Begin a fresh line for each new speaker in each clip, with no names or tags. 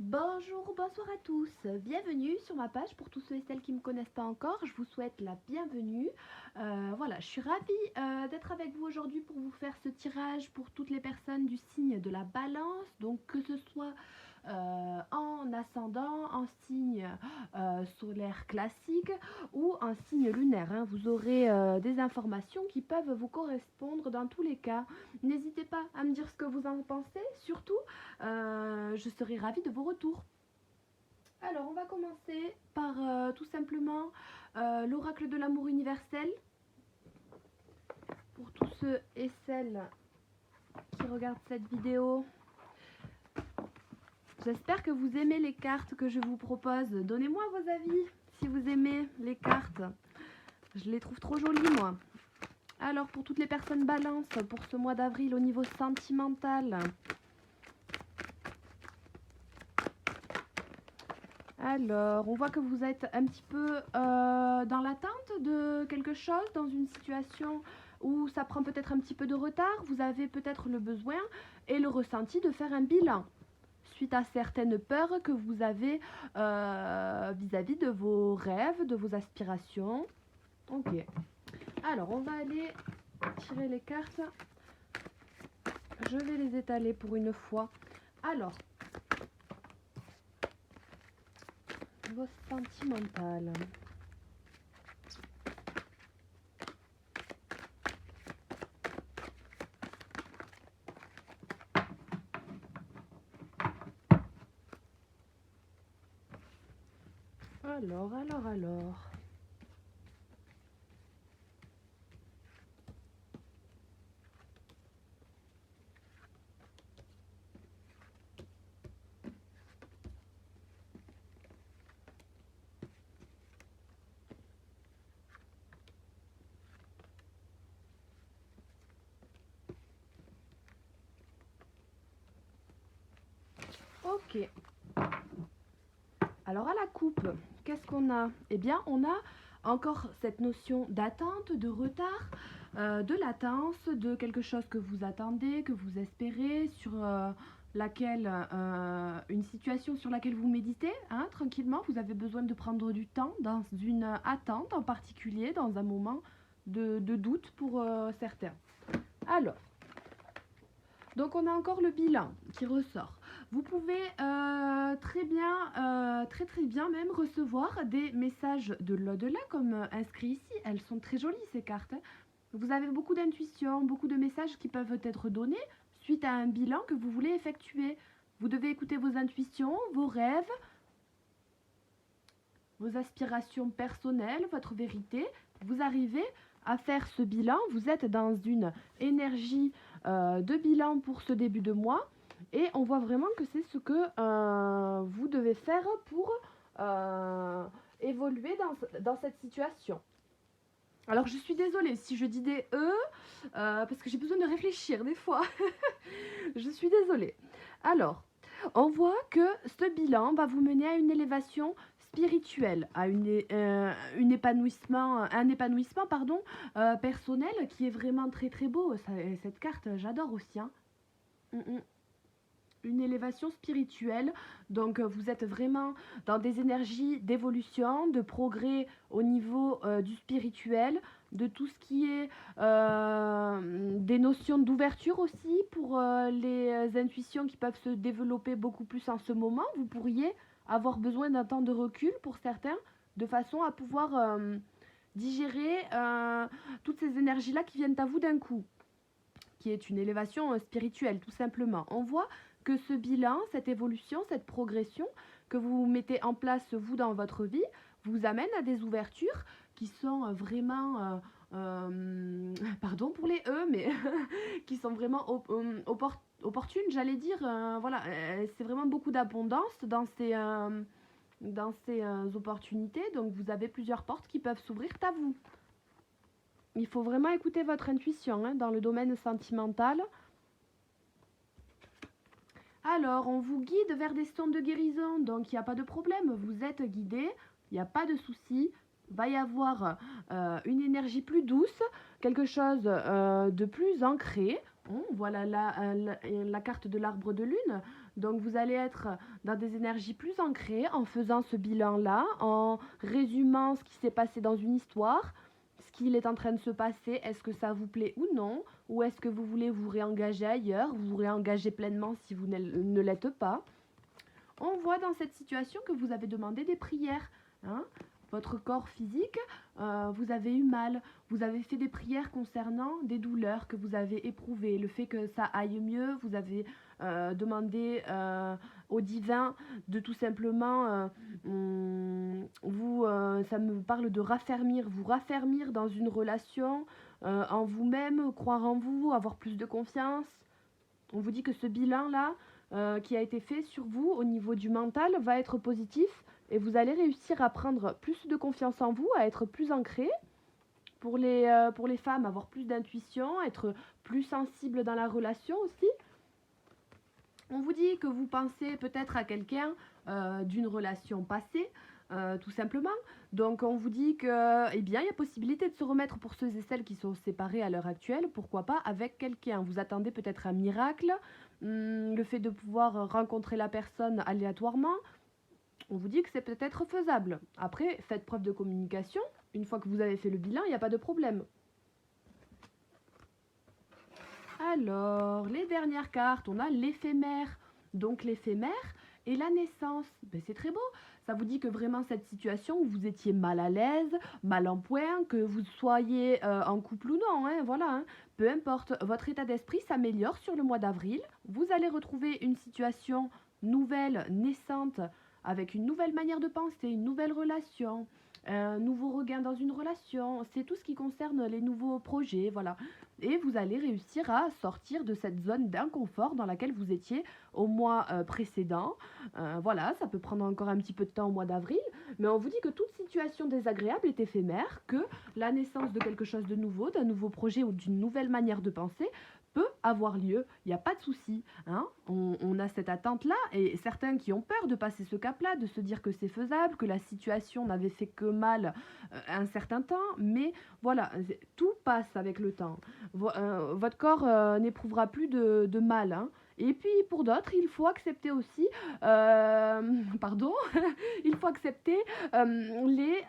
Bonjour, bonsoir à tous, bienvenue sur ma page. Pour tous ceux et celles qui ne me connaissent pas encore, je vous souhaite la bienvenue. Voilà, je suis ravie d'être avec vous aujourd'hui pour vous faire ce tirage pour toutes les personnes du signe de la balance, donc que ce soit en ascendant, en signe solaire classique ou en signe lunaire, hein. Vous aurez des informations qui peuvent vous correspondre dans tous les cas. N'hésitez pas à me dire ce que vous en pensez, surtout je serai ravie de vos retours. Alors, on va commencer par tout simplement l'oracle de l'amour universel. Pour tous ceux et celles qui regardent cette vidéo, j'espère que vous aimez les cartes que je vous propose. Donnez-moi vos avis si vous aimez les cartes. Je les trouve trop jolies, moi. Alors, pour toutes les personnes balance, pour ce mois d'avril au niveau sentimental, alors, on voit que vous êtes un petit peu dans l'attente de quelque chose, dans une situation où ça prend peut-être un petit peu de retard. Vous avez peut-être le besoin et le ressenti de faire un bilan suite à certaines peurs que vous avez vis-à-vis de vos rêves, de vos aspirations. Ok. Alors, on va aller tirer les cartes. Je vais les étaler pour une fois. Alors, vos sentimentales. Alors. Ok. Alors à la coupe, qu'est-ce qu'on a? Eh bien, on a encore cette notion d'attente, de retard, de latence, de quelque chose que vous attendez, que vous espérez, sur laquelle, une situation sur laquelle vous méditez, hein, tranquillement. Vous avez besoin de prendre du temps dans une attente en particulier, dans un moment de doute pour certains. Alors, donc on a encore le bilan qui ressort. Vous pouvez très bien même recevoir des messages de l'au-delà comme inscrit ici. Elles sont très jolies ces cartes, hein. Vous avez beaucoup d'intuition, beaucoup de messages qui peuvent être donnés suite à un bilan que vous voulez effectuer. Vous devez écouter vos intuitions, vos rêves, vos aspirations personnelles, votre vérité. Vous arrivez à faire ce bilan. Vous êtes dans une énergie de bilan pour ce début de mois. Et on voit vraiment que c'est ce que vous devez faire pour évoluer dans cette situation. Alors je suis désolée si je dis des E, parce que j'ai besoin de réfléchir des fois. Je suis désolée. Alors, on voit que ce bilan va vous mener à une élévation spirituelle, à un épanouissement pardon, personnel qui est vraiment très très beau. Cette carte, j'adore aussi, hein. Une élévation spirituelle, donc vous êtes vraiment dans des énergies d'évolution, de progrès au niveau du spirituel, de tout ce qui est des notions d'ouverture aussi pour les intuitions qui peuvent se développer beaucoup plus en ce moment. Vous pourriez avoir besoin d'un temps de recul pour certains, de façon à pouvoir digérer toutes ces énergies-là qui viennent à vous d'un coup, qui est une élévation spirituelle tout simplement. On voit que ce bilan, cette évolution, cette progression que vous mettez en place vous dans votre vie vous amène à des ouvertures qui sont vraiment, pardon pour les E, mais qui sont vraiment opportunes, j'allais dire. Voilà, c'est vraiment beaucoup d'abondance dans ces opportunités, donc vous avez plusieurs portes qui peuvent s'ouvrir à vous. Il faut vraiment écouter votre intuition, hein, dans le domaine sentimental. Alors, on vous guide vers des sons de guérison, donc il n'y a pas de problème, vous êtes guidé, il n'y a pas de souci. Il va y avoir une énergie plus douce, quelque chose de plus ancré. Voilà la carte de l'arbre de lune. Donc vous allez être dans des énergies plus ancrées en faisant ce bilan-là, en résumant ce qui s'est passé dans une histoire, ce qu'il est en train de se passer, est-ce que ça vous plaît ou non, ou est-ce que vous voulez vous réengager ailleurs, vous réengager pleinement si vous ne l'êtes pas. On voit dans cette situation que vous avez demandé des prières. Hein. Votre corps physique, vous avez eu mal, vous avez fait des prières concernant des douleurs que vous avez éprouvées, le fait que ça aille mieux, vous avez demandé au divin de tout simplement, ça me parle de raffermir, vous raffermir dans une relation, en vous-même, croire en vous, avoir plus de confiance. On vous dit que ce bilan-là, qui a été fait sur vous au niveau du mental va être positif et vous allez réussir à prendre plus de confiance en vous, à être plus ancré. Pour les femmes, avoir plus d'intuition, être plus sensible dans la relation aussi. On vous dit que vous pensez peut-être à quelqu'un d'une relation passée, tout simplement. Donc on vous dit que, eh bien, il y a possibilité de se remettre pour ceux et celles qui sont séparés à l'heure actuelle, pourquoi pas avec quelqu'un. Vous attendez peut-être un miracle, le fait de pouvoir rencontrer la personne aléatoirement. On vous dit que c'est peut-être faisable. Après, faites preuve de communication. Une fois que vous avez fait le bilan, il n'y a pas de problème. Alors, les dernières cartes, on a l'éphémère. Donc l'éphémère et la naissance. Ben, c'est très beau. Ça vous dit que vraiment cette situation où vous étiez mal à l'aise, mal en point, que vous soyez en couple ou non, hein, voilà. Hein. Peu importe, votre état d'esprit s'améliore sur le mois d'avril. Vous allez retrouver une situation nouvelle, naissante, avec une nouvelle manière de penser, une nouvelle relation, un nouveau regain dans une relation. C'est tout ce qui concerne les nouveaux projets, voilà. Et vous allez réussir à sortir de cette zone d'inconfort dans laquelle vous étiez au mois précédent. Voilà, ça peut prendre encore un petit peu de temps au mois d'avril, mais on vous dit que toute situation désagréable est éphémère, que la naissance de quelque chose de nouveau, d'un nouveau projet ou d'une nouvelle manière de penser peut avoir lieu, il n'y a pas de souci. Hein. On a cette attente-là, et certains qui ont peur de passer ce cap-là, de se dire que c'est faisable, que la situation n'avait fait que mal un certain temps, mais voilà, tout passe avec le temps. Votre corps n'éprouvera plus de mal. Hein. Et puis pour d'autres, il faut accepter aussi, pardon, il faut accepter les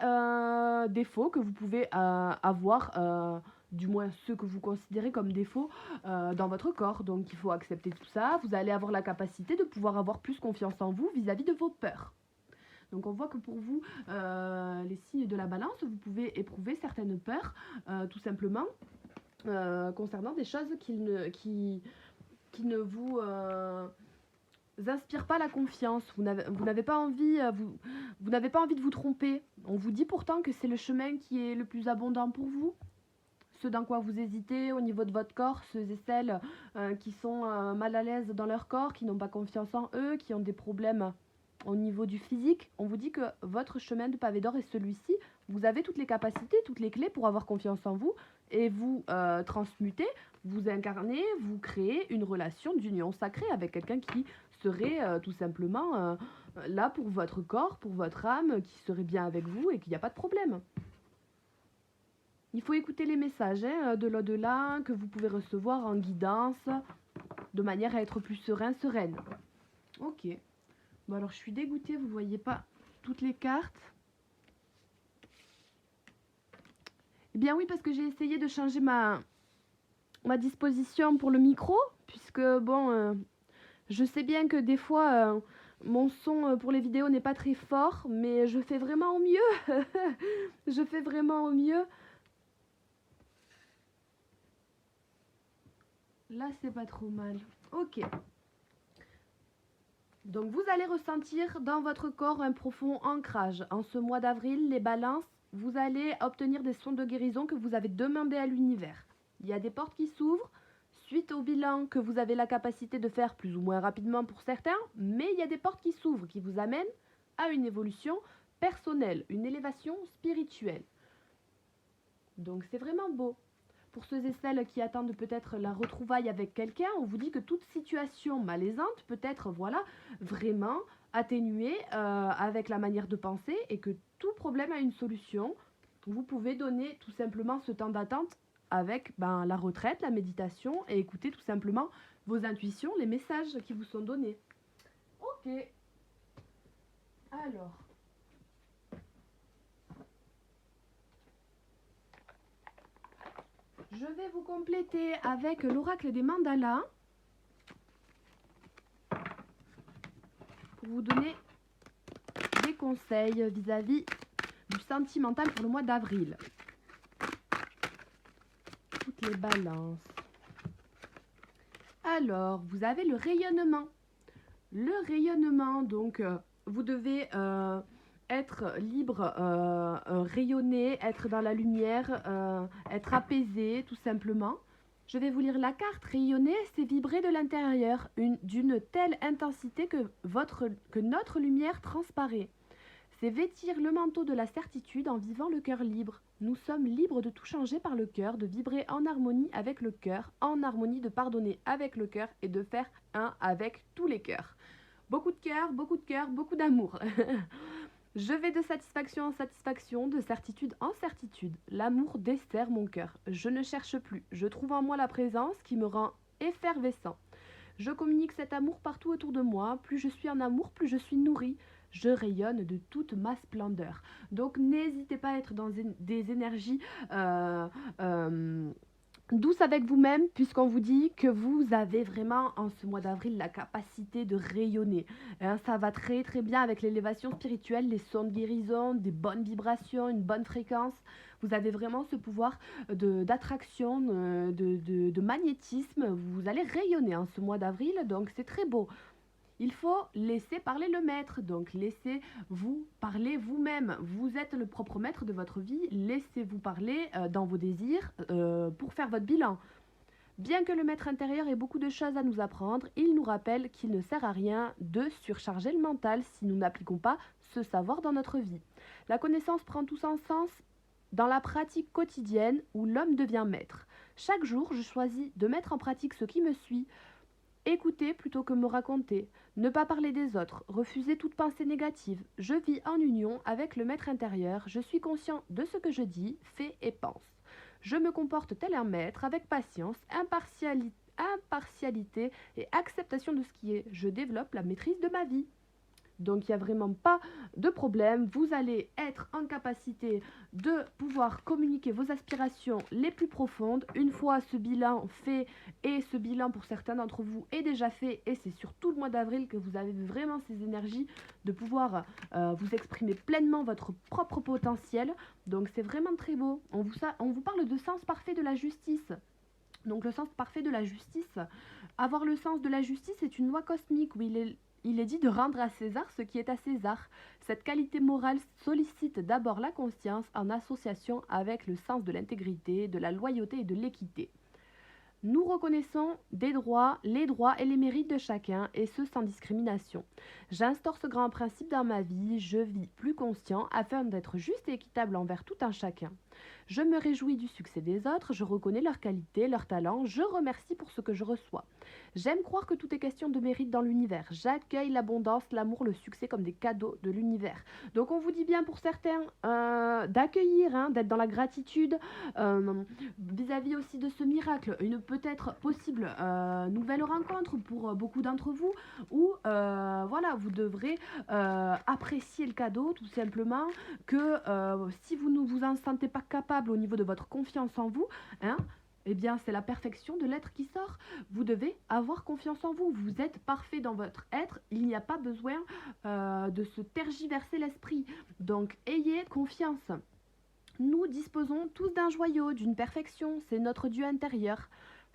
défauts que vous pouvez avoir. Du moins ceux que vous considérez comme défauts dans votre corps. Donc il faut accepter tout ça. Vous allez avoir la capacité de pouvoir avoir plus confiance en vous vis-à-vis de vos peurs. Donc on voit que pour vous, les signes de la balance, vous pouvez éprouver certaines peurs, tout simplement, concernant des choses qui ne vous inspirent pas la confiance. Vous n'avez pas envie, vous n'avez pas envie de vous tromper. On vous dit pourtant que c'est le chemin qui est le plus abondant pour vous. Ce dans quoi vous hésitez au niveau de votre corps, ceux et celles qui sont mal à l'aise dans leur corps, qui n'ont pas confiance en eux, qui ont des problèmes au niveau du physique, on vous dit que votre chemin de pavé d'or est celui-ci. Vous avez toutes les capacités, toutes les clés pour avoir confiance en vous et vous transmuter, vous incarner, vous créer une relation d'union sacrée avec quelqu'un qui serait tout simplement là pour votre corps, pour votre âme, qui serait bien avec vous et qu'il n'y a pas de problème. Il faut écouter les messages de l'au-delà que vous pouvez recevoir en guidance, de manière à être plus serein, sereine. Ok. Bon alors je suis dégoûtée, vous ne voyez pas toutes les cartes. Eh bien oui, parce que j'ai essayé de changer ma disposition pour le micro, puisque bon, je sais bien que des fois, mon son pour les vidéos n'est pas très fort, mais je fais vraiment au mieux. Je fais vraiment au mieux. Là, c'est pas trop mal. Ok. Donc, vous allez ressentir dans votre corps un profond ancrage. En ce mois d'avril, les balances, vous allez obtenir des sons de guérison que vous avez demandé à l'univers. Il y a des portes qui s'ouvrent suite au bilan que vous avez la capacité de faire plus ou moins rapidement pour certains, mais il y a des portes qui s'ouvrent, qui vous amènent à une évolution personnelle, une élévation spirituelle. Donc, c'est vraiment beau. Pour ceux et celles qui attendent peut-être la retrouvaille avec quelqu'un, on vous dit que toute situation malaisante peut être voilà, vraiment atténuée avec la manière de penser et que tout problème a une solution. Vous pouvez donner tout simplement ce temps d'attente avec la retraite, la méditation et écouter tout simplement vos intuitions, les messages qui vous sont donnés. Alors, je vais vous compléter avec l'oracle des mandalas pour vous donner des conseils vis-à-vis du sentimental pour le mois d'avril. Toutes les balances. Alors, vous avez le rayonnement. Le rayonnement, donc, vous devez être libre, rayonner, être dans la lumière, être apaisé, tout simplement. Je vais vous lire la carte. Rayonner, c'est vibrer de l'intérieur, d'une telle intensité que notre lumière transparaît. C'est vêtir le manteau de la certitude en vivant le cœur libre. Nous sommes libres de tout changer par le cœur, de vibrer en harmonie avec le cœur, en harmonie de pardonner avec le cœur et de faire un avec tous les cœurs. Beaucoup de cœur, beaucoup d'amour. Je vais de satisfaction en satisfaction, de certitude en certitude. L'amour dessert mon cœur. Je ne cherche plus. Je trouve en moi la présence qui me rend effervescent. Je communique cet amour partout autour de moi. Plus je suis en amour, plus je suis nourrie. Je rayonne de toute ma splendeur. Donc n'hésitez pas à être dans des énergies douces avec vous-même, puisqu'on vous dit que vous avez vraiment en ce mois d'avril la capacité de rayonner. Ça va très très bien avec l'élévation spirituelle, les sons de guérison, des bonnes vibrations, une bonne fréquence. Vous avez vraiment ce pouvoir d'attraction, de magnétisme. Vous allez rayonner en ce mois d'avril, donc c'est très beau. Il faut laisser parler le maître, donc laissez-vous parler vous-même. Vous êtes le propre maître de votre vie, laissez-vous parler dans vos désirs pour faire votre bilan. Bien que le maître intérieur ait beaucoup de choses à nous apprendre, il nous rappelle qu'il ne sert à rien de surcharger le mental si nous n'appliquons pas ce savoir dans notre vie. La connaissance prend tout son sens dans la pratique quotidienne où l'homme devient maître. Chaque jour, je choisis de mettre en pratique ce qui me suit. Écouter plutôt que me raconter, ne pas parler des autres, refuser toute pensée négative. Je vis en union avec le maître intérieur, je suis conscient de ce que je dis, fais et pense. Je me comporte tel un maître avec patience, impartialité et acceptation de ce qui est. Je développe la maîtrise de ma vie. Donc il n'y a vraiment pas de problème, vous allez être en capacité de pouvoir communiquer vos aspirations les plus profondes. Une fois ce bilan fait, et ce bilan pour certains d'entre vous est déjà fait, et c'est sur tout le mois d'avril que vous avez vraiment ces énergies de pouvoir vous exprimer pleinement votre propre potentiel. Donc c'est vraiment très beau. On vous parle de sens parfait de la justice. Donc le sens parfait de la justice, avoir le sens de la justice est une loi cosmique où il est dit de rendre à César ce qui est à César. Cette qualité morale sollicite d'abord la conscience en association avec le sens de l'intégrité, de la loyauté et de l'équité. Nous reconnaissons les droits et les mérites de chacun, et ce sans discrimination. J'instaure ce grand principe dans ma vie, je vis plus conscient afin d'être juste et équitable envers tout un chacun. Je me réjouis du succès des autres, je reconnais leurs qualités, leurs talents, je remercie pour ce que je reçois. J'aime croire que tout est question de mérite dans l'univers. J'accueille l'abondance, l'amour, le succès comme des cadeaux de l'univers. Donc on vous dit bien pour certains d'accueillir, d'être dans la gratitude vis-à-vis aussi de ce miracle, une peut-être possible nouvelle rencontre pour beaucoup d'entre vous, où voilà, vous devrez apprécier le cadeau tout simplement, que si vous ne vous en sentez pas capable au niveau de votre confiance en vous, eh bien c'est la perfection de l'être qui sort. Vous devez avoir confiance en vous, vous êtes parfait dans votre être, il n'y a pas besoin de se tergiverser l'esprit, donc ayez confiance. Nous disposons tous d'un joyau, d'une perfection, c'est notre Dieu intérieur.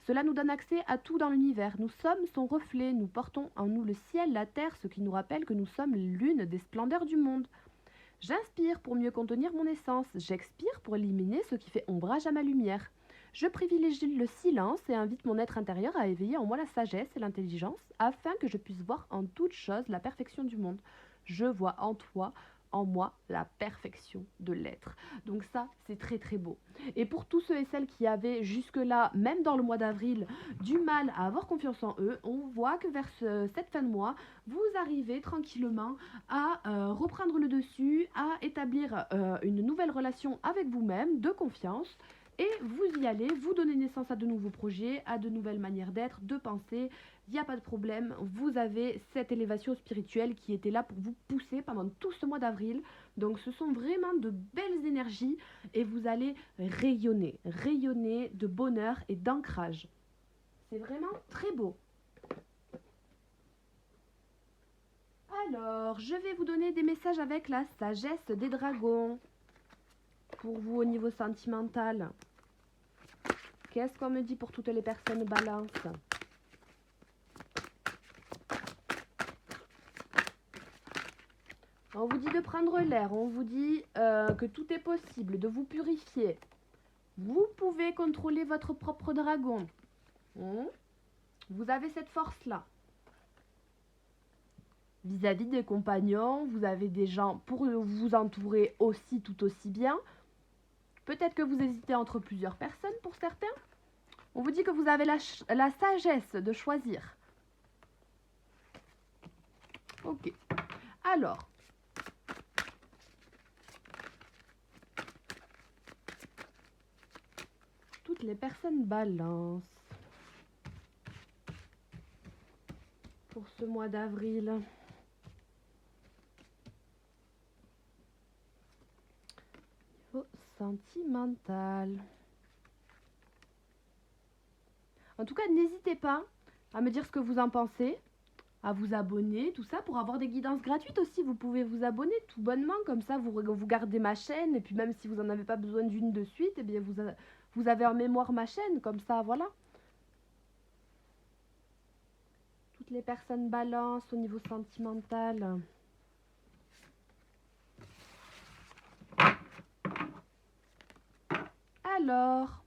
Cela nous donne accès à tout dans l'univers. Nous sommes son reflet, nous portons en nous le ciel, la terre, ce qui nous rappelle que nous sommes l'une des splendeurs du monde. J'inspire pour mieux contenir mon essence, j'expire pour éliminer ce qui fait ombrage à ma lumière. Je privilégie le silence et invite mon être intérieur à éveiller en moi la sagesse et l'intelligence afin que je puisse voir en toute chose la perfection du monde. Je vois en toi, en moi, la perfection de l'être. Donc ça, c'est très très beau. Et pour tous ceux et celles qui avaient jusque-là, même dans le mois d'avril, du mal à avoir confiance en eux, on voit que vers cette fin de mois, vous arrivez tranquillement à reprendre le dessus, à établir une nouvelle relation avec vous-même, de confiance. Et vous y allez, vous donnez naissance à de nouveaux projets, à de nouvelles manières d'être, de penser. il n'y a pas de problème, vous avez cette élévation spirituelle qui était là pour vous pousser pendant tout ce mois d'avril. Donc ce sont vraiment de belles énergies et vous allez rayonner, rayonner de bonheur et d'ancrage. C'est vraiment très beau. Alors, je vais vous donner des messages avec la sagesse des dragons. Pour vous au niveau sentimental. Qu'est-ce qu'on me dit pour toutes les personnes balance? On vous dit de prendre l'air, on vous dit que tout est possible, de vous purifier. Vous pouvez contrôler votre propre dragon. Vous avez cette force-là. Vis-à-vis des compagnons, vous avez des gens pour vous entourer aussi tout aussi bien. Peut-être que vous hésitez entre plusieurs personnes pour certains. On vous dit que vous avez la sagesse de choisir. Ok. Alors. Toutes les personnes balance. Pour ce mois d'avril. Sentimental. En tout cas, n'hésitez pas à me dire ce que vous en pensez, à vous abonner, tout ça, pour avoir des guidances gratuites aussi. Vous pouvez vous abonner tout bonnement, comme ça vous gardez ma chaîne, et puis même si vous n'en avez pas besoin d'une de suite, eh bien vous avez en mémoire ma chaîne, comme ça, voilà. Toutes les personnes balance au niveau sentimental. Alors,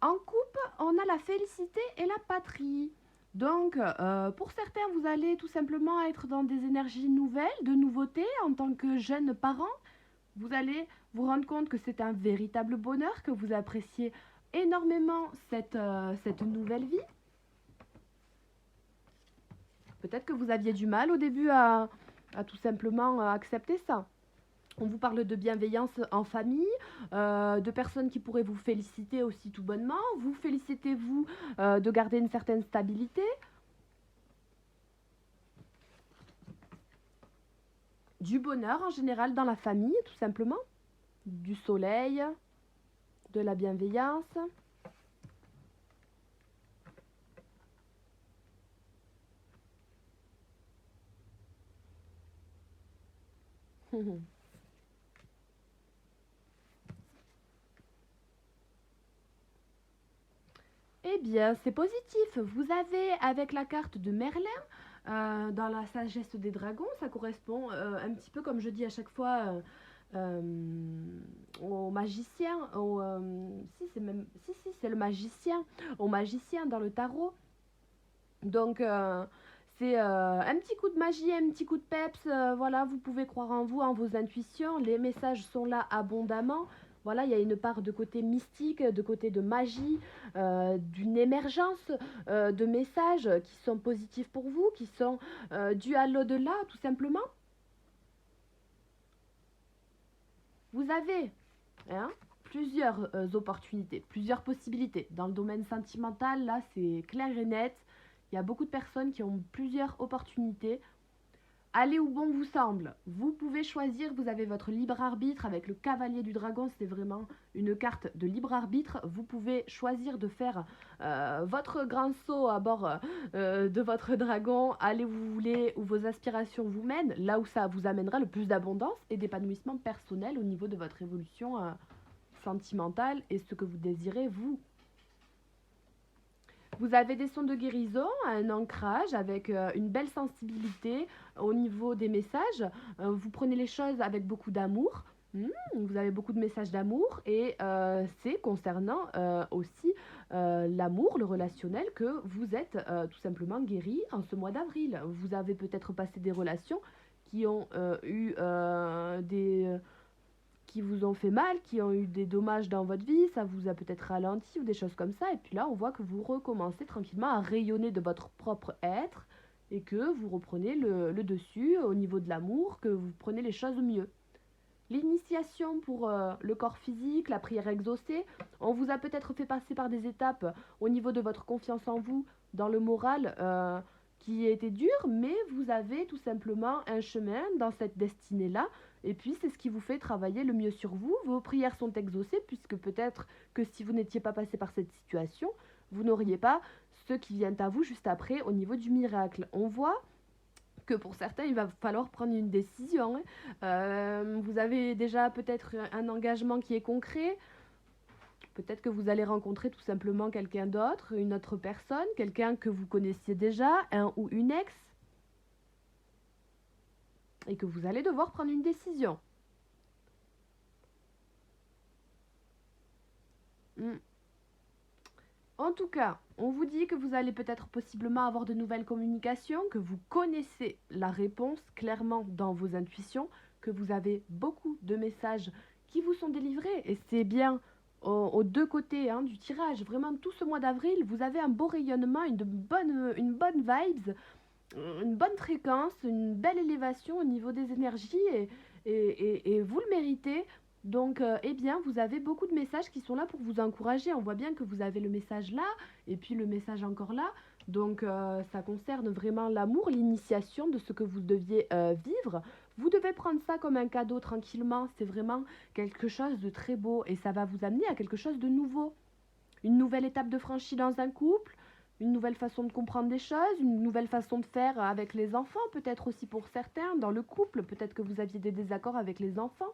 en couple, on a la félicité et la patrie. Donc, pour certains, vous allez tout simplement être dans des énergies nouvelles, de nouveautés en tant que jeune parent. Vous allez vous rendre compte que c'est un véritable bonheur, que vous appréciez énormément cette nouvelle vie. Peut-être que vous aviez du mal au début à tout simplement accepter ça. On vous parle de bienveillance en famille, de personnes qui pourraient vous féliciter aussi tout bonnement. Vous félicitez-vous de garder une certaine stabilité. Du bonheur en général dans la famille, tout simplement. Du soleil, de la bienveillance. Eh bien, c'est positif. Vous avez, avec la carte de Merlin, dans la sagesse des dragons, ça correspond un petit peu, comme je dis à chaque fois, au magicien. Si, c'est le magicien. Au magicien dans le tarot. Donc, c'est un petit coup de magie, un petit coup de peps. Voilà, vous pouvez croire en vous, en vos intuitions. Les messages sont là abondamment. Voilà, il y a une part de côté mystique, de côté de magie, d'une émergence de messages qui sont positifs pour vous, qui sont dus à l'au-delà, tout simplement. Vous avez plusieurs opportunités, plusieurs possibilités. Dans le domaine sentimental, là, c'est clair et net. Il y a beaucoup de personnes qui ont plusieurs opportunités. Allez où bon vous semble. Vous pouvez choisir, vous avez votre libre arbitre avec le cavalier du dragon, c'est vraiment une carte de libre arbitre. Vous pouvez choisir de faire votre grand saut à bord de votre dragon, aller où vous voulez, où vos aspirations vous mènent, là où ça vous amènera le plus d'abondance et d'épanouissement personnel au niveau de votre évolution sentimentale et ce que vous désirez vous. Vous avez des sons de guérison, un ancrage avec une belle sensibilité au niveau des messages. Vous prenez les choses avec beaucoup d'amour. Vous avez beaucoup de messages d'amour et c'est concernant aussi l'amour, le relationnel, que vous êtes tout simplement guéri en ce mois d'avril. Vous avez peut-être passé des relations qui ont eu qui vous ont fait mal, qui ont eu des dommages dans votre vie, ça vous a peut-être ralenti ou des choses comme ça. Et puis là, on voit que vous recommencez tranquillement à rayonner de votre propre être et que vous reprenez le dessus au niveau de l'amour, que vous prenez les choses mieux. L'initiation pour le corps physique, la prière exaucée, on vous a peut-être fait passer par des étapes au niveau de votre confiance en vous, dans le moral, qui était dur, mais vous avez tout simplement un chemin dans cette destinée-là. Et puis c'est ce qui vous fait travailler le mieux sur vous. Vos prières sont exaucées, puisque peut-être que si vous n'étiez pas passé par cette situation, vous n'auriez pas ce qui vient à vous juste après au niveau du miracle. On voit que pour certains, il va falloir prendre une décision, hein. Vous avez déjà peut-être un engagement qui est concret. Peut-être que vous allez rencontrer tout simplement quelqu'un d'autre, une autre personne, quelqu'un que vous connaissiez déjà, un ou une ex, et que vous allez devoir prendre une décision. Mm. En tout cas, on vous dit que vous allez peut-être possiblement avoir de nouvelles communications, que vous connaissez la réponse clairement dans vos intuitions, que vous avez beaucoup de messages qui vous sont délivrés. Et c'est bien aux deux côtés, hein, du tirage. Vraiment, tout ce mois d'avril, vous avez un beau rayonnement, une bonne vibes, une bonne fréquence, une belle élévation au niveau des énergies et vous le méritez. Donc, eh bien, vous avez beaucoup de messages qui sont là pour vous encourager. On voit bien que vous avez le message là et puis le message encore là. Donc, ça concerne vraiment l'amour, l'initiation de ce que vous deviez vivre. Vous devez prendre ça comme un cadeau tranquillement. C'est vraiment quelque chose de très beau et ça va vous amener à quelque chose de nouveau. Une nouvelle étape de franchie dans un couple, une nouvelle façon de comprendre des choses, une nouvelle façon de faire avec les enfants, peut-être aussi pour certains, dans le couple, peut-être que vous aviez des désaccords avec les enfants,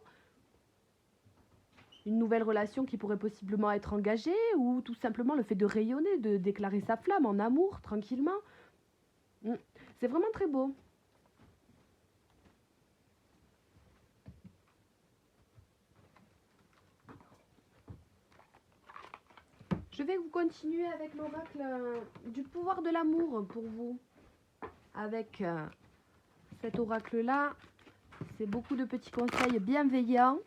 une nouvelle relation qui pourrait possiblement être engagée, ou tout simplement le fait de rayonner, de déclarer sa flamme en amour, tranquillement. Mm. C'est vraiment très beau. Je vais vous continuer avec l'oracle du pouvoir de l'amour pour vous. Avec cet oracle-là, c'est beaucoup de petits conseils bienveillants.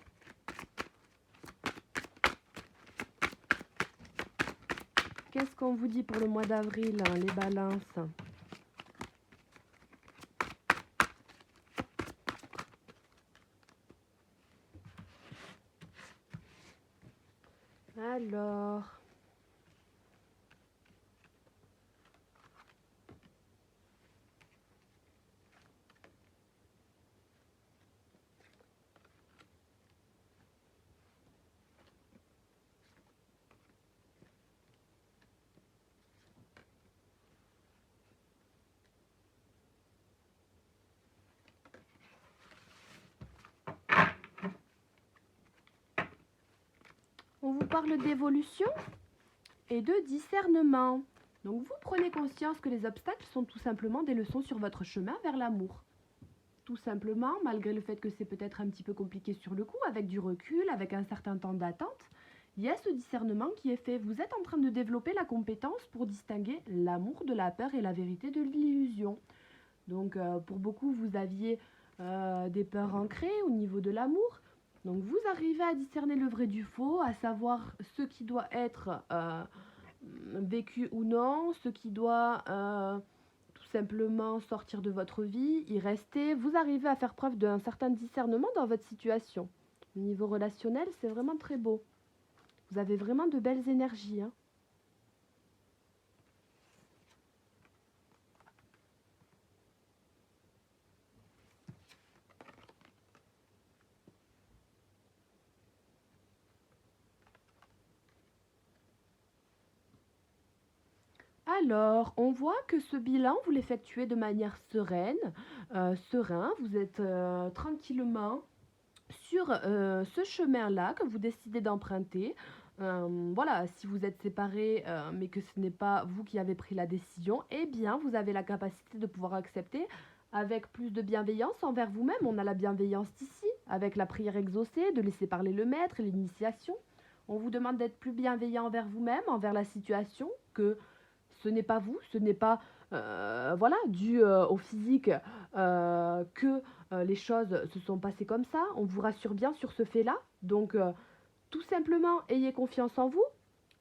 Qu'est-ce qu'on vous dit pour le mois d'avril, hein, les balances? Alors, on vous parle d'évolution et de discernement. Donc vous prenez conscience que les obstacles sont tout simplement des leçons sur votre chemin vers l'amour. Tout simplement, malgré le fait que c'est peut-être un petit peu compliqué sur le coup, avec du recul, avec un certain temps d'attente, il y a ce discernement qui est fait. Vous êtes en train de développer la compétence pour distinguer l'amour de la peur et la vérité de l'illusion. Donc pour beaucoup, vous aviez des peurs ancrées au niveau de l'amour. Donc vous arrivez à discerner le vrai du faux, à savoir ce qui doit être vécu ou non, ce qui doit tout simplement sortir de votre vie, y rester. Vous arrivez à faire preuve d'un certain discernement dans votre situation. Au niveau relationnel, c'est vraiment très beau. Vous avez vraiment de belles énergies, hein. Alors, on voit que ce bilan, vous l'effectuez de manière sereine, serein. Vous êtes tranquillement sur ce chemin-là que vous décidez d'emprunter. Voilà, si vous êtes séparés, mais que ce n'est pas vous qui avez pris la décision, eh bien, vous avez la capacité de pouvoir accepter avec plus de bienveillance envers vous-même. On a la bienveillance ici, avec la prière exaucée, de laisser parler le maître et l'initiation. On vous demande d'être plus bienveillant envers vous-même, envers la situation, que ce n'est pas vous, ce n'est pas voilà, dû au physique que les choses se sont passées comme ça. On vous rassure bien sur ce fait-là. Donc, tout simplement, ayez confiance en vous,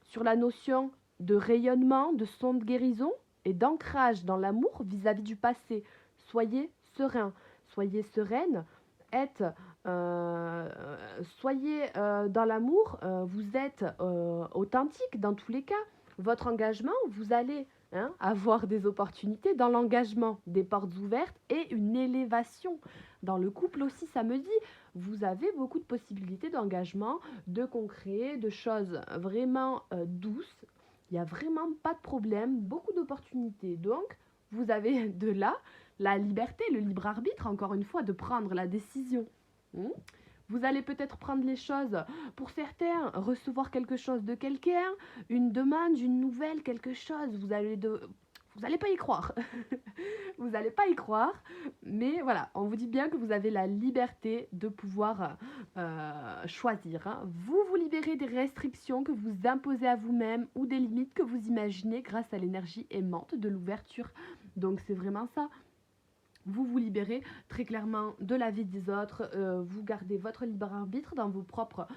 sur la notion de rayonnement, de son de guérison et d'ancrage dans l'amour vis-à-vis du passé. Soyez serein, soyez sereine, êtes euh, soyez dans l'amour, vous êtes authentique dans tous les cas. Votre engagement, vous allez avoir des opportunités dans l'engagement, des portes ouvertes et une élévation. Dans le couple aussi, ça me dit, vous avez beaucoup de possibilités d'engagement, de concret, de choses vraiment douces. Il n'y a vraiment pas de problème, beaucoup d'opportunités. Donc, vous avez de là la liberté, le libre arbitre, encore une fois, de prendre la décision. Hmm. Vous allez peut-être prendre les choses, pour certains, recevoir quelque chose de quelqu'un, une demande, une nouvelle, quelque chose. Vous allez pas y croire. Vous n'allez pas y croire, mais voilà, on vous dit bien que vous avez la liberté de pouvoir choisir. Hein. Vous vous libérez des restrictions que vous imposez à vous-même ou des limites que vous imaginez grâce à l'énergie aimante de l'ouverture. Donc c'est vraiment ça. Vous vous libérez très clairement de la vie des autres, vous gardez votre libre arbitre dans vos propres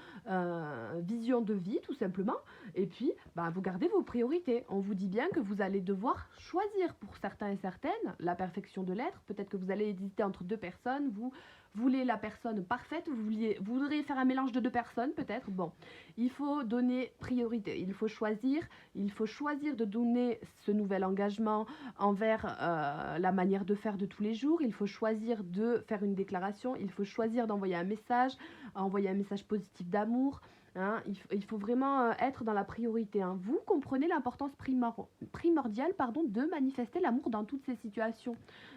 visions de vie tout simplement, et puis vous gardez vos priorités. On vous dit bien que vous allez devoir choisir pour certains et certaines la perfection de l'être, peut-être que vous allez hésiter entre deux personnes, vous voulez la personne parfaite, vous voudriez faire un mélange de deux personnes peut-être, bon, il faut donner priorité, il faut choisir de donner ce nouvel engagement envers la manière de faire de tous les jours, il faut choisir de faire une déclaration, il faut choisir d'envoyer un message positif d'amour. Hein, il faut vraiment être dans la priorité. Hein. Vous comprenez l'importance primordiale de manifester l'amour dans toutes ces situations.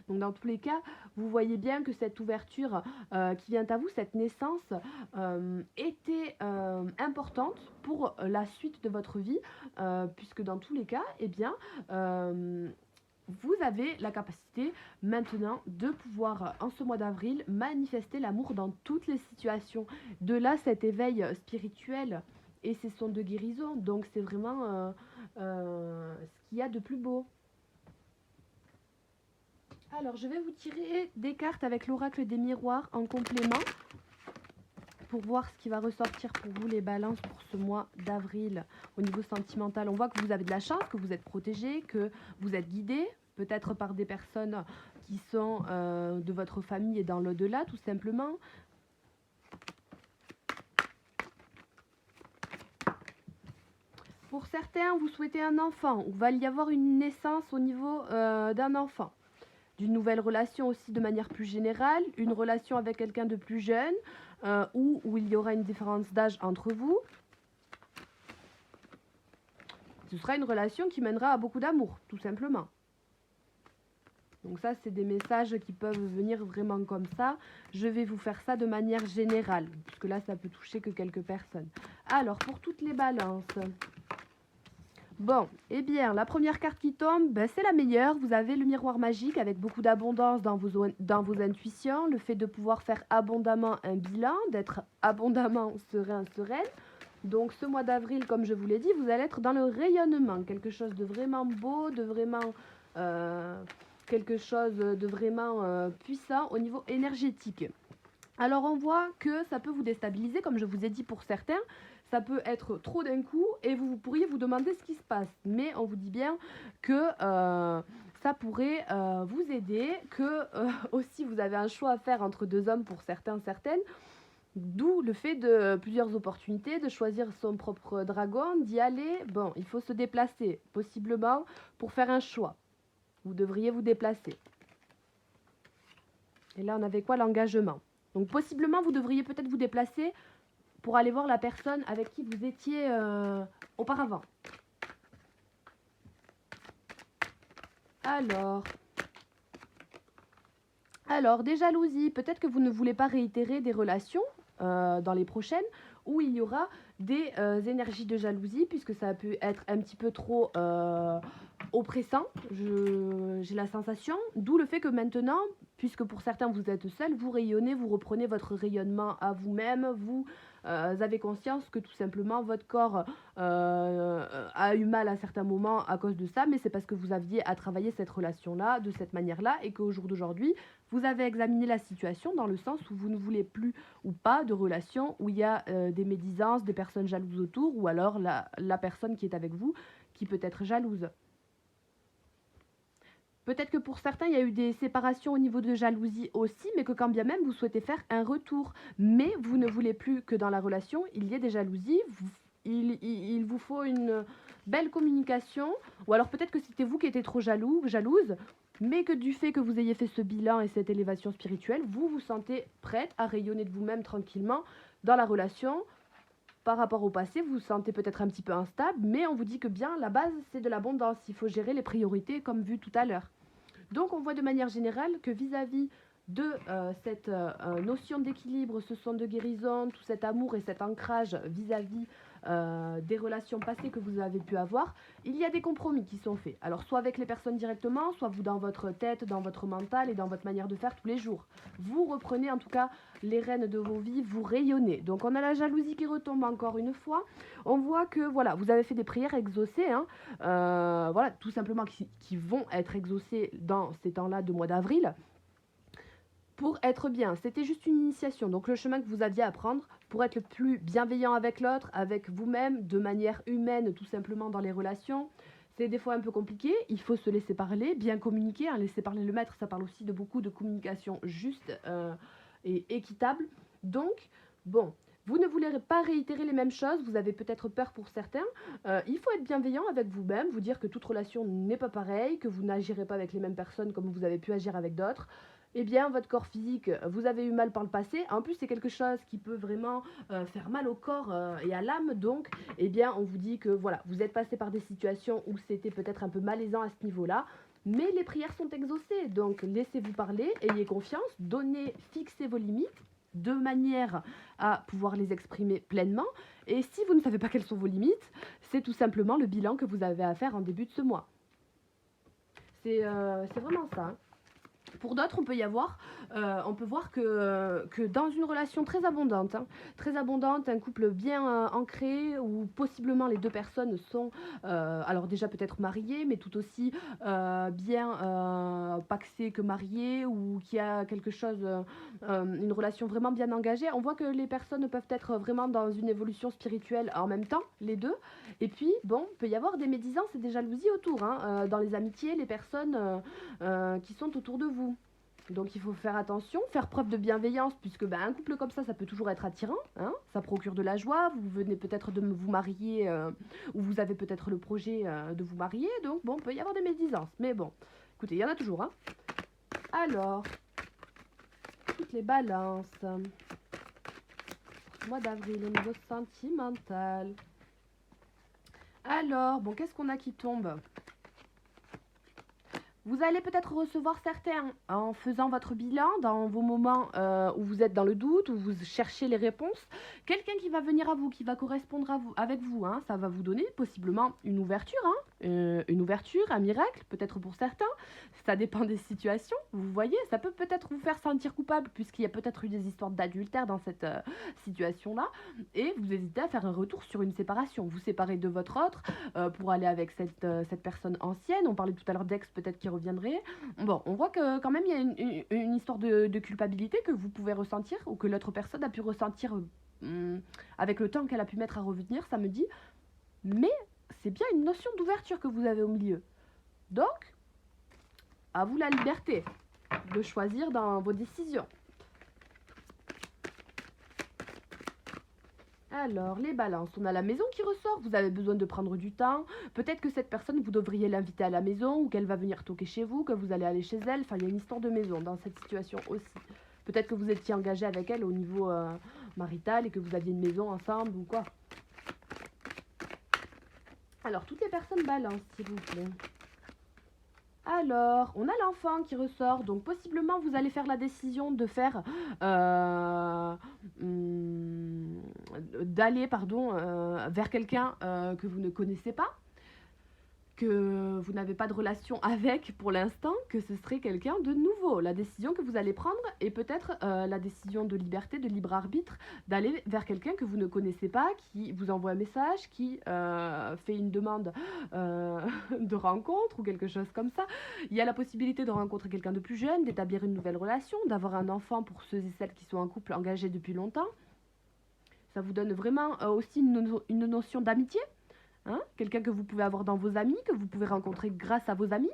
Donc dans tous les cas, vous voyez bien que cette ouverture qui vient à vous, cette naissance, était importante pour la suite de votre vie, puisque dans tous les cas, eh bien, vous avez la capacité maintenant de pouvoir, en ce mois d'avril, manifester l'amour dans toutes les situations. De là, cet éveil spirituel et ces sons de guérison. Donc, c'est vraiment ce qu'il y a de plus beau. Alors, je vais vous tirer des cartes avec l'oracle des miroirs en complément pour voir ce qui va ressortir pour vous les balances pour ce mois d'avril. Au niveau sentimental, on voit que vous avez de la chance, que vous êtes protégé, que vous êtes guidé, peut-être par des personnes qui sont de votre famille et dans l'au-delà, tout simplement. Pour certains, vous souhaitez un enfant, ou va y avoir une naissance au niveau d'un enfant. D'une nouvelle relation aussi de manière plus générale, une relation avec quelqu'un de plus jeune, où il y aura une différence d'âge entre vous. Ce sera une relation qui mènera à beaucoup d'amour, tout simplement. Donc ça, c'est des messages qui peuvent venir vraiment comme ça. Je vais vous faire ça de manière générale, puisque là, ça peut toucher que quelques personnes. Alors, pour toutes les balances... Bon, eh bien, la première carte qui tombe, c'est la meilleure. Vous avez le miroir magique avec beaucoup d'abondance dans vos intuitions, le fait de pouvoir faire abondamment un bilan, d'être abondamment sereine. Donc ce mois d'avril, comme je vous l'ai dit, vous allez être dans le rayonnement, quelque chose de vraiment beau, de vraiment quelque chose de vraiment puissant au niveau énergétique. Alors on voit que ça peut vous déstabiliser, comme je vous ai dit pour certains. Ça peut être trop d'un coup et vous pourriez vous demander ce qui se passe. Mais on vous dit bien que ça pourrait vous aider, que aussi vous avez un choix à faire entre deux hommes pour certains, certaines. D'où le fait de plusieurs opportunités, de choisir son propre dragon, d'y aller. Bon, il faut se déplacer, possiblement, pour faire un choix. Vous devriez vous déplacer. Et là, on avait quoi? L'engagement. Donc, possiblement, vous devriez peut-être vous déplacer pour aller voir la personne avec qui vous étiez auparavant. Alors, des jalousies. Peut-être que vous ne voulez pas réitérer des relations dans les prochaines où il y aura des énergies de jalousie, puisque ça peut être un petit peu trop oppressant, j'ai la sensation. D'où le fait que maintenant, puisque pour certains vous êtes seul, vous rayonnez, vous reprenez votre rayonnement à vous-même, vous avez conscience que tout simplement votre corps a eu mal à certains moments à cause de ça, mais c'est parce que vous aviez à travailler cette relation-là de cette manière-là et qu'au jour d'aujourd'hui, vous avez examiné la situation dans le sens où vous ne voulez plus ou pas de relation où il y a des médisances, des personnes jalouses autour, ou alors la personne qui est avec vous qui peut être jalouse. Peut-être que pour certains, il y a eu des séparations au niveau de jalousie aussi, mais que quand bien même vous souhaitez faire un retour. Mais vous ne voulez plus que dans la relation, il y ait des jalousies. Il vous faut une belle communication. Ou alors peut-être que c'était vous qui étiez trop jalouse, mais que du fait que vous ayez fait ce bilan et cette élévation spirituelle, vous vous sentez prête à rayonner de vous-même tranquillement dans la relation. Par rapport au passé, vous vous sentez peut-être un petit peu instable, mais on vous dit que bien, la base, c'est de l'abondance. Il faut gérer les priorités comme vu tout à l'heure. Donc on voit de manière générale que vis-à-vis de cette notion d'équilibre, ce son de guérison, tout cet amour et cet ancrage vis-à-vis des relations passées que vous avez pu avoir, il y a des compromis qui sont faits. Alors soit avec les personnes directement, soit vous dans votre tête, dans votre mental et dans votre manière de faire tous les jours. Vous reprenez en tout cas les rênes de vos vies, vous rayonnez. Donc on a la jalousie qui retombe encore une fois. On voit que voilà, vous avez fait des prières exaucées, hein, voilà, tout simplement qui vont être exaucées dans ces temps-là de mois d'avril pour être bien. C'était juste une initiation, donc le chemin que vous aviez à prendre pour être le plus bienveillant avec l'autre, avec vous-même, de manière humaine, tout simplement dans les relations. C'est des fois un peu compliqué, il faut se laisser parler, bien communiquer, hein, laisser parler le maître, ça parle aussi de beaucoup de communication juste et équitable. Donc, bon, vous ne voulez pas réitérer les mêmes choses, vous avez peut-être peur pour certains. Il faut être bienveillant avec vous-même, vous dire que toute relation n'est pas pareille, que vous n'agirez pas avec les mêmes personnes comme vous avez pu agir avec d'autres. Eh bien, votre corps physique, vous avez eu mal par le passé. En plus, c'est quelque chose qui peut vraiment faire mal au corps et à l'âme. Donc, eh bien, on vous dit que voilà, vous êtes passé par des situations où c'était peut-être un peu malaisant à ce niveau-là. Mais les prières sont exaucées. Donc, laissez-vous parler, ayez confiance, donnez, fixez vos limites de manière à pouvoir les exprimer pleinement. Et si vous ne savez pas quelles sont vos limites, c'est tout simplement le bilan que vous avez à faire en début de ce mois. C'est vraiment ça. Hein. Pour d'autres, on peut voir que dans une relation très abondante, un couple bien ancré, où possiblement les deux personnes sont, alors déjà peut-être mariées, mais tout aussi bien paxées que mariées, ou qui a quelque chose, une relation vraiment bien engagée, on voit que les personnes peuvent être vraiment dans une évolution spirituelle en même temps, les deux. Et puis, bon, il peut y avoir des médisances et des jalousies autour, hein, dans les amitiés, les personnes qui sont autour de vous. Donc il faut faire attention, faire preuve de bienveillance, puisque ben, un couple comme ça peut toujours être attirant, hein, ça procure de la joie, vous venez peut-être de vous marier, ou vous avez peut-être le projet de vous marier, donc bon, il peut y avoir des médisances, mais bon, écoutez, il y en a toujours, hein. Alors, toutes les balances, mois d'avril au niveau sentimental. Alors, bon, qu'est-ce qu'on a qui tombe ? Vous allez peut-être recevoir certains en faisant votre bilan dans vos moments où vous êtes dans le doute, où vous cherchez les réponses. Quelqu'un qui va venir à vous, qui va correspondre à vous, avec vous. Hein, ça va vous donner possiblement une ouverture, une ouverture, un miracle, peut-être pour certains. Ça dépend des situations. Vous voyez, ça peut peut-être vous faire sentir coupable puisqu'il y a peut-être eu des histoires d'adultère dans cette situation-là. Et vous hésitez à faire un retour sur une séparation. Vous séparez de votre autre pour aller avec cette personne ancienne. On parlait tout à l'heure d'ex peut-être qui reviendrait. Bon, on voit que quand même il y a une histoire de culpabilité que vous pouvez ressentir ou que l'autre personne a pu ressentir avec le temps qu'elle a pu mettre à revenir, ça me dit. Mais c'est bien une notion d'ouverture que vous avez au milieu. Donc, à vous la liberté de choisir dans vos décisions. Alors, les balances, on a la maison qui ressort, vous avez besoin de prendre du temps. Peut-être que cette personne, vous devriez l'inviter à la maison ou qu'elle va venir toquer chez vous, que vous allez aller chez elle. Enfin, il y a une histoire de maison dans cette situation aussi. Peut-être que vous étiez engagé avec elle au niveau marital et que vous aviez une maison ensemble ou quoi. Alors, toutes les personnes balancent, s'il vous plaît. Alors, on a l'enfant qui ressort, donc possiblement vous allez faire la décision de faire, d'aller, pardon, vers quelqu'un que vous ne connaissez pas, que vous n'avez pas de relation avec pour l'instant, que ce serait quelqu'un de nouveau. La décision que vous allez prendre est peut-être la décision de liberté, de libre arbitre, d'aller vers quelqu'un que vous ne connaissez pas, qui vous envoie un message, qui fait une demande de rencontre ou quelque chose comme ça. Il y a la possibilité de rencontrer quelqu'un de plus jeune, d'établir une nouvelle relation, d'avoir un enfant pour ceux et celles qui sont en couple engagés depuis longtemps. Ça vous donne vraiment aussi une notion d'amitié. Hein, quelqu'un que vous pouvez avoir dans vos amis, que vous pouvez rencontrer grâce à vos amis.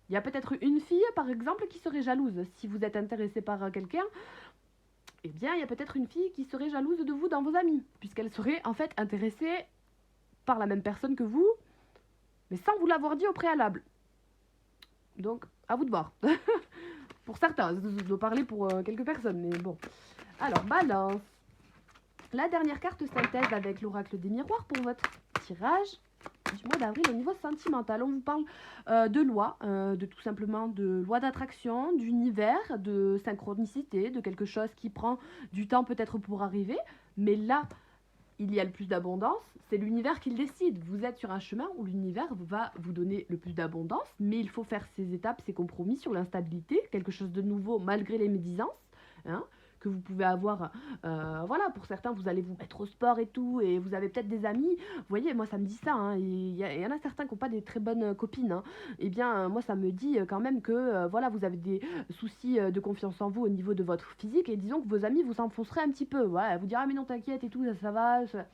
Il y a peut-être une fille, par exemple, qui serait jalouse. Si vous êtes intéressé par quelqu'un, eh bien, il y a peut-être une fille qui serait jalouse de vous dans vos amis, puisqu'elle serait en fait intéressée par la même personne que vous, mais sans vous l'avoir dit au préalable. Donc, à vous de voir. Pour certains, je dois parler pour quelques personnes, mais bon. Alors, balance. La dernière carte synthèse avec l'oracle des miroirs pour votre tirage du mois d'avril au niveau sentimental. On vous parle de loi, de tout simplement de loi d'attraction, d'univers, de synchronicité, de quelque chose qui prend du temps peut-être pour arriver, mais là, il y a le plus d'abondance, c'est l'univers qui le décide. Vous êtes sur un chemin où l'univers va vous donner le plus d'abondance, mais il faut faire ses étapes, ses compromis sur l'instabilité, quelque chose de nouveau malgré les médisances, hein, que vous pouvez avoir. Voilà, pour certains, vous allez vous mettre au sport et tout, et vous avez peut-être des amis. Vous voyez, moi, ça me dit ça. Hein, il y en a certains qui n'ont pas des très bonnes copines. Hein. Eh bien, moi, ça me dit quand même que voilà, vous avez des soucis de confiance en vous au niveau de votre physique, et disons que vos amis vous enfonceraient un petit peu. Ouais, vous direz, ah, mais non, t'inquiète et tout, ça va. Ça...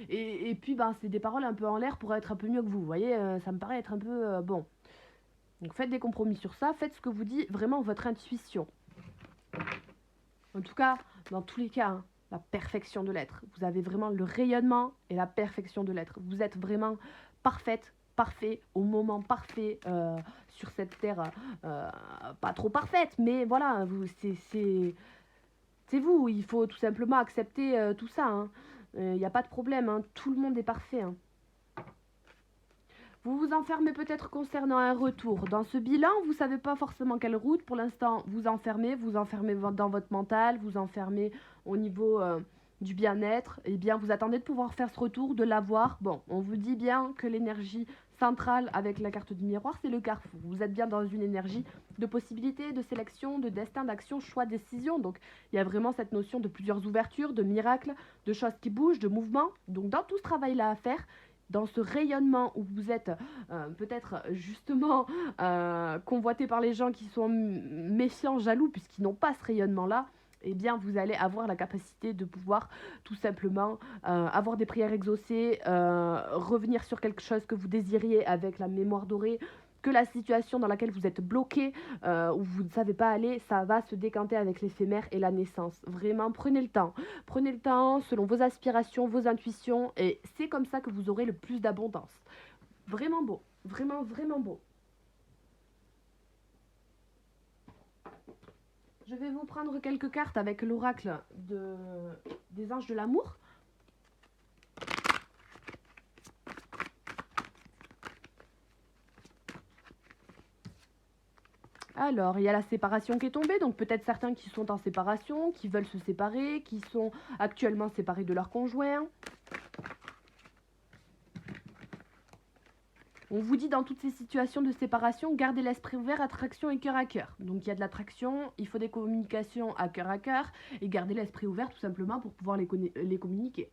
Et puis, ben, c'est des paroles un peu en l'air pour être un peu mieux que vous. Vous voyez, ça me paraît être un peu bon. Donc, faites des compromis sur ça. Faites ce que vous dit vraiment votre intuition. En tout cas, dans tous les cas, hein, la perfection de l'être. Vous avez vraiment le rayonnement et la perfection de l'être. Vous êtes vraiment parfaite, parfait, au moment parfait sur cette terre. Pas trop parfaite, mais voilà, c'est vous. Il faut tout simplement accepter tout ça. Il n'y a pas de problème. Hein, tout le monde est parfait. Hein. Vous vous enfermez peut-être concernant un retour. Dans ce bilan, vous ne savez pas forcément quelle route. Pour l'instant, vous enfermez dans votre mental, vous enfermez au niveau du bien-être. Eh bien, vous attendez de pouvoir faire ce retour, de l'avoir. Bon, on vous dit bien que l'énergie centrale avec la carte du miroir, c'est le carrefour. Vous êtes bien dans une énergie de possibilité, de sélection, de destin, d'action, choix, décision. Donc, il y a vraiment cette notion de plusieurs ouvertures, de miracles, de choses qui bougent, de mouvements. Donc, dans tout ce travail-là à faire, dans ce rayonnement où vous êtes peut-être justement convoité par les gens qui sont méfiants, jaloux, puisqu'ils n'ont pas ce rayonnement-là, eh bien vous allez avoir la capacité de pouvoir tout simplement avoir des prières exaucées, revenir sur quelque chose que vous désiriez avec la mémoire dorée, que la situation dans laquelle vous êtes bloqué, où vous ne savez pas aller, ça va se décanter avec l'éphémère et la naissance. Vraiment, prenez le temps. Prenez le temps selon vos aspirations, vos intuitions, et c'est comme ça que vous aurez le plus d'abondance. Vraiment beau. Vraiment, vraiment beau. Je vais vous prendre quelques cartes avec l'oracle des anges de l'amour. Alors, il y a la séparation qui est tombée, donc peut-être certains qui sont en séparation, qui veulent se séparer, qui sont actuellement séparés de leur conjoint. On vous dit dans toutes ces situations de séparation, gardez l'esprit ouvert, attraction et cœur à cœur. Donc il y a de l'attraction, il faut des communications à cœur, et garder l'esprit ouvert tout simplement pour pouvoir les communiquer.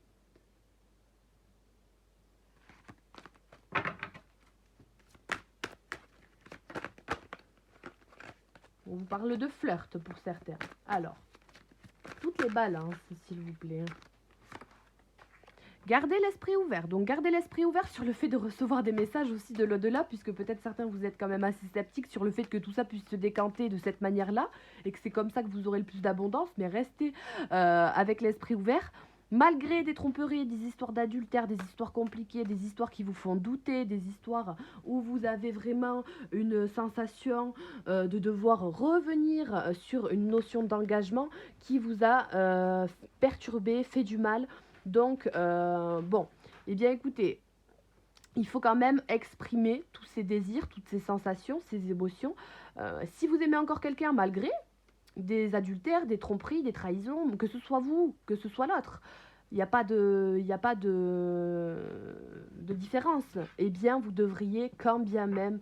On vous parle de flirt pour certains. Alors, toutes les balances, s'il vous plaît. Gardez l'esprit ouvert. Donc gardez l'esprit ouvert sur le fait de recevoir des messages aussi de l'au-delà, puisque peut-être certains vous êtes quand même assez sceptiques sur le fait que tout ça puisse se décanter de cette manière-là, et que c'est comme ça que vous aurez le plus d'abondance, mais restez avec l'esprit ouvert. Malgré des tromperies, des histoires d'adultère, des histoires compliquées, des histoires qui vous font douter, des histoires où vous avez vraiment une sensation de devoir revenir sur une notion d'engagement qui vous a perturbé, fait du mal. Donc, bon, eh bien écoutez, il faut quand même exprimer tous ces désirs, toutes ces sensations, ces émotions. Si vous aimez encore quelqu'un malgré des adultères, des tromperies, des trahisons, que ce soit vous, que ce soit l'autre, il n'y a pas de différence. Eh bien, vous devriez quand bien même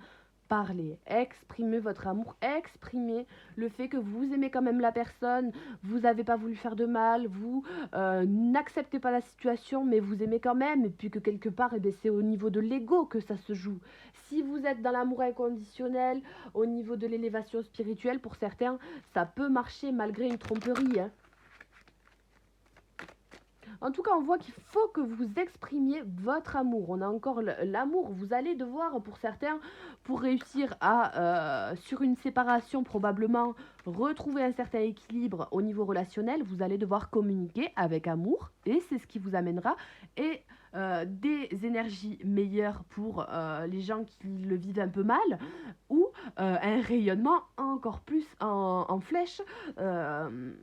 parler, exprimer votre amour, exprimer le fait que vous aimez quand même la personne, vous n'avez pas voulu faire de mal, vous n'acceptez pas la situation, mais vous aimez quand même, et puis que quelque part, eh bien, c'est au niveau de l'ego que ça se joue. Si vous êtes dans l'amour inconditionnel, au niveau de l'élévation spirituelle, pour certains, ça peut marcher malgré une tromperie. Hein. En tout cas, on voit qu'il faut que vous exprimiez votre amour. On a encore l'amour. Vous allez devoir, pour certains, pour réussir à, sur une séparation, probablement retrouver un certain équilibre au niveau relationnel, vous allez devoir communiquer avec amour et c'est ce qui vous amènera et des énergies meilleures pour les gens qui le vivent un peu mal ou un rayonnement encore plus en flèche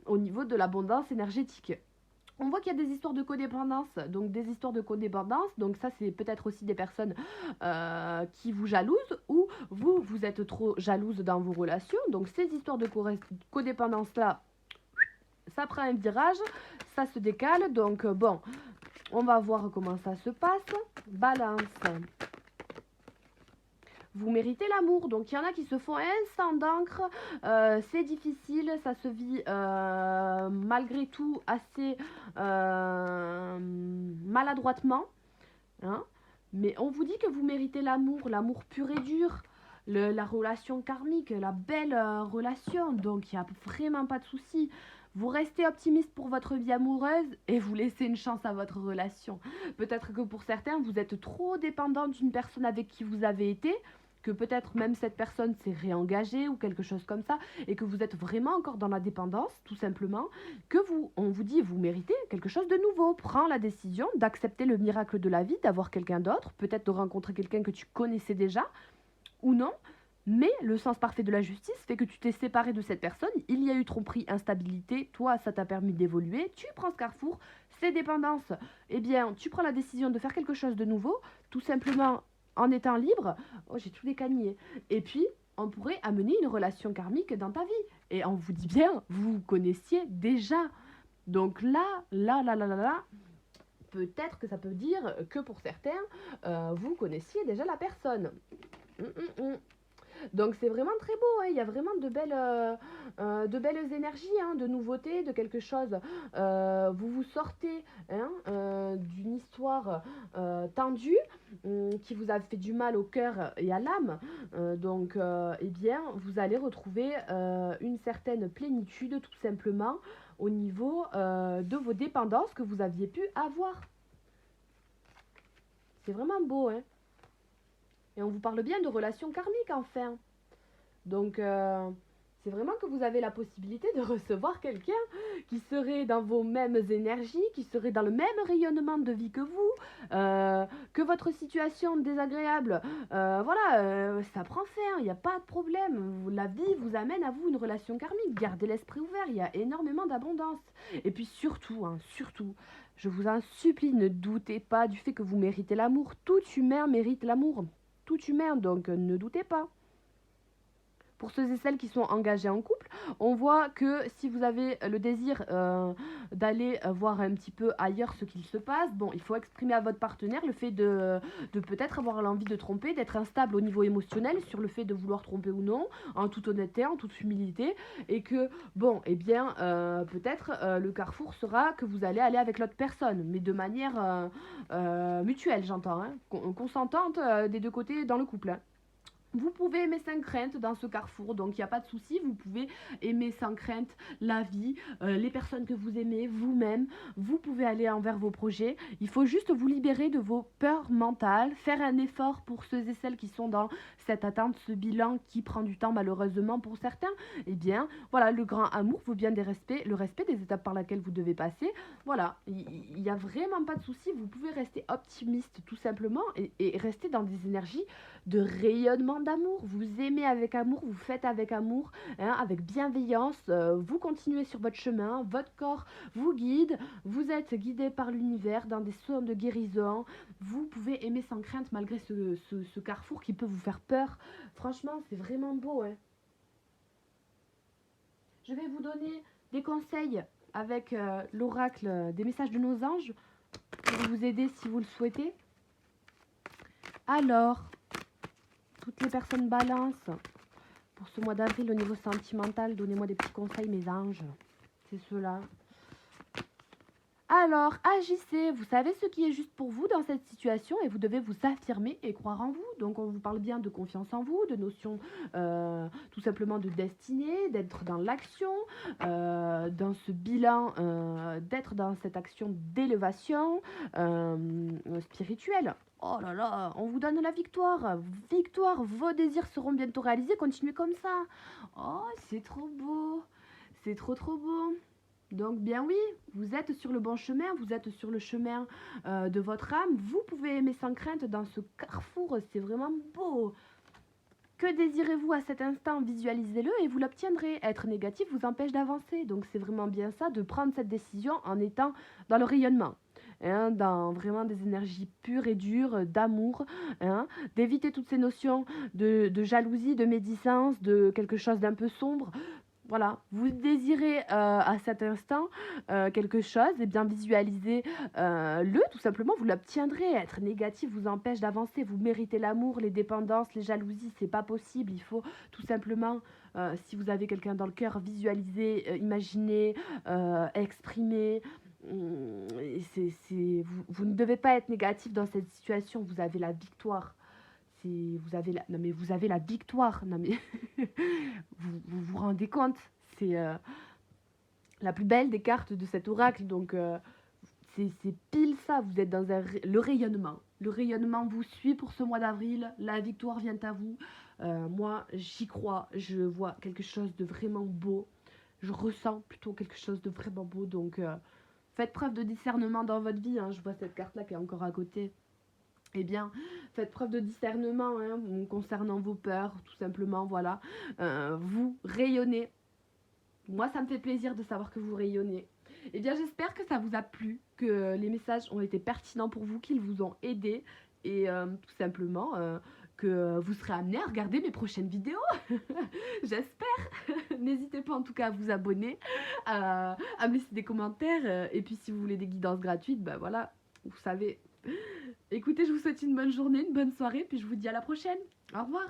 au niveau de l'abondance énergétique. On voit qu'il y a des histoires de codépendance, donc des histoires de codépendance, donc ça c'est peut-être aussi des personnes qui vous jalousent ou vous êtes trop jalouse dans vos relations, donc ces histoires de codépendance là, ça prend un virage, ça se décale, donc bon, on va voir comment ça se passe. Balance. Vous méritez l'amour. Donc il y en a qui se font un sang d'encre. C'est difficile, ça se vit malgré tout assez maladroitement. Hein. Mais on vous dit que vous méritez l'amour pur et dur. La relation karmique, la belle relation. Donc il n'y a vraiment pas de souci. Vous restez optimiste pour votre vie amoureuse et vous laissez une chance à votre relation. Peut-être que pour certains, vous êtes trop dépendant d'une personne avec qui vous avez été, que peut-être même cette personne s'est réengagée ou quelque chose comme ça, et que vous êtes vraiment encore dans la dépendance, tout simplement, que on vous dit, vous méritez quelque chose de nouveau. Prends la décision d'accepter le miracle de la vie, d'avoir quelqu'un d'autre, peut-être de rencontrer quelqu'un que tu connaissais déjà, ou non. Mais le sens parfait de la justice fait que tu t'es séparé de cette personne, il y a eu tromperie, instabilité, toi ça t'a permis d'évoluer, tu prends ce carrefour, c'est dépendance. Eh bien, tu prends la décision de faire quelque chose de nouveau, tout simplement en étant libre. Oh, j'ai tous les caniers. Et puis, on pourrait amener une relation karmique dans ta vie. Et on vous dit bien, vous connaissiez déjà. Donc là, peut-être que ça peut dire que pour certains, vous connaissiez déjà la personne. Donc c'est vraiment très beau, hein. Il y a vraiment de belles énergies, hein, de nouveautés, de quelque chose. Vous vous sortez hein, d'une histoire tendue qui vous a fait du mal au cœur et à l'âme. Donc, eh bien, vous allez retrouver une certaine plénitude tout simplement au niveau de vos dépendances que vous aviez pu avoir. C'est vraiment beau, hein. Et on vous parle bien de relations karmiques enfin. Donc, c'est vraiment que vous avez la possibilité de recevoir quelqu'un qui serait dans vos mêmes énergies, qui serait dans le même rayonnement de vie que vous, que votre situation désagréable, ça prend fin, il n'y a pas de problème. La vie vous amène à vous une relation karmique. Gardez l'esprit ouvert, il y a énormément d'abondance. Et puis surtout, hein, surtout, je vous en supplie, ne doutez pas du fait que vous méritez l'amour. Tout humain mérite l'amour. Tout humain, donc ne doutez pas. Pour ceux et celles qui sont engagés en couple, on voit que si vous avez le désir d'aller voir un petit peu ailleurs ce qu'il se passe, bon, il faut exprimer à votre partenaire le fait de peut-être avoir l'envie de tromper, d'être instable au niveau émotionnel sur le fait de vouloir tromper ou non, en toute honnêteté, en toute humilité, et que, bon, eh bien, peut-être le carrefour sera que vous allez aller avec l'autre personne, mais de manière mutuelle, j'entends, hein, consentante des deux côtés dans le couple. Hein. Vous pouvez aimer sans crainte dans ce carrefour, donc il n'y a pas de souci, vous pouvez aimer sans crainte la vie, les personnes que vous aimez, vous-même, vous pouvez aller envers vos projets, il faut juste vous libérer de vos peurs mentales, faire un effort pour ceux et celles qui sont dans cette attente, ce bilan qui prend du temps malheureusement pour certains, eh bien voilà, le grand amour vaut bien le respect des étapes par lesquelles vous devez passer, voilà, il n'y a vraiment pas de souci, vous pouvez rester optimiste tout simplement et rester dans des énergies de rayonnement d'amour, vous aimez avec amour, vous faites avec amour, hein, avec bienveillance, vous continuez sur votre chemin, votre corps vous guide, vous êtes guidé par l'univers dans des zones de guérison, vous pouvez aimer sans crainte malgré ce carrefour qui peut vous faire peur. Franchement, c'est vraiment beau. Hein. Je vais vous donner des conseils avec l'oracle des messages de nos anges pour vous aider si vous le souhaitez. Alors, toutes les personnes balance, pour ce mois d'avril au niveau sentimental, donnez-moi des petits conseils mes anges. C'est cela. Alors, agissez, vous savez ce qui est juste pour vous dans cette situation et vous devez vous affirmer et croire en vous. Donc, on vous parle bien de confiance en vous, de notion tout simplement de destinée, d'être dans l'action, dans ce bilan, d'être dans cette action d'élévation spirituelle. Oh là là, on vous donne la victoire. Victoire, vos désirs seront bientôt réalisés. Continuez comme ça. Oh, c'est trop beau. C'est trop trop beau. Donc bien oui, vous êtes sur le bon chemin, vous êtes sur le chemin de votre âme. Vous pouvez aimer sans crainte dans ce carrefour, c'est vraiment beau. Que désirez-vous à cet instant? Visualisez-le et vous l'obtiendrez. Être négatif vous empêche d'avancer. Donc c'est vraiment bien ça, de prendre cette décision en étant dans le rayonnement. Hein, dans vraiment des énergies pures et dures, d'amour, hein, d'éviter toutes ces notions de jalousie, de médisance, de quelque chose d'un peu sombre. Voilà, vous désirez à cet instant quelque chose, et bien visualisez le tout simplement, vous l'obtiendrez. Être négatif vous empêche d'avancer, vous méritez l'amour, les dépendances, les jalousies, c'est pas possible. Il faut tout simplement, si vous avez quelqu'un dans le cœur, visualiser, imaginer, exprimer. Vous ne devez pas être négatif dans cette situation, vous avez la victoire. Vous avez la, non mais vous avez la victoire, non mais vous rendez compte, c'est la plus belle des cartes de cet oracle, donc c'est pile ça, vous êtes dans le rayonnement. Le rayonnement vous suit pour ce mois d'avril, la victoire vient à vous. Moi, j'y crois, je vois quelque chose de vraiment beau, je ressens plutôt quelque chose de vraiment beau, donc faites preuve de discernement dans votre vie, hein. Je vois cette carte-là qui est encore à côté. Eh bien, faites preuve de discernement hein, concernant vos peurs, tout simplement, voilà. Vous rayonnez. Moi, ça me fait plaisir de savoir que vous rayonnez. Eh bien, j'espère que ça vous a plu, que les messages ont été pertinents pour vous, qu'ils vous ont aidé, et tout simplement que vous serez amené à regarder mes prochaines vidéos. J'espère. N'hésitez pas en tout cas à vous abonner, à me laisser des commentaires, et puis si vous voulez des guidances gratuites, ben voilà, vous savez. Écoutez, je vous souhaite une bonne journée, une bonne soirée, puis je vous dis à la prochaine. Au revoir.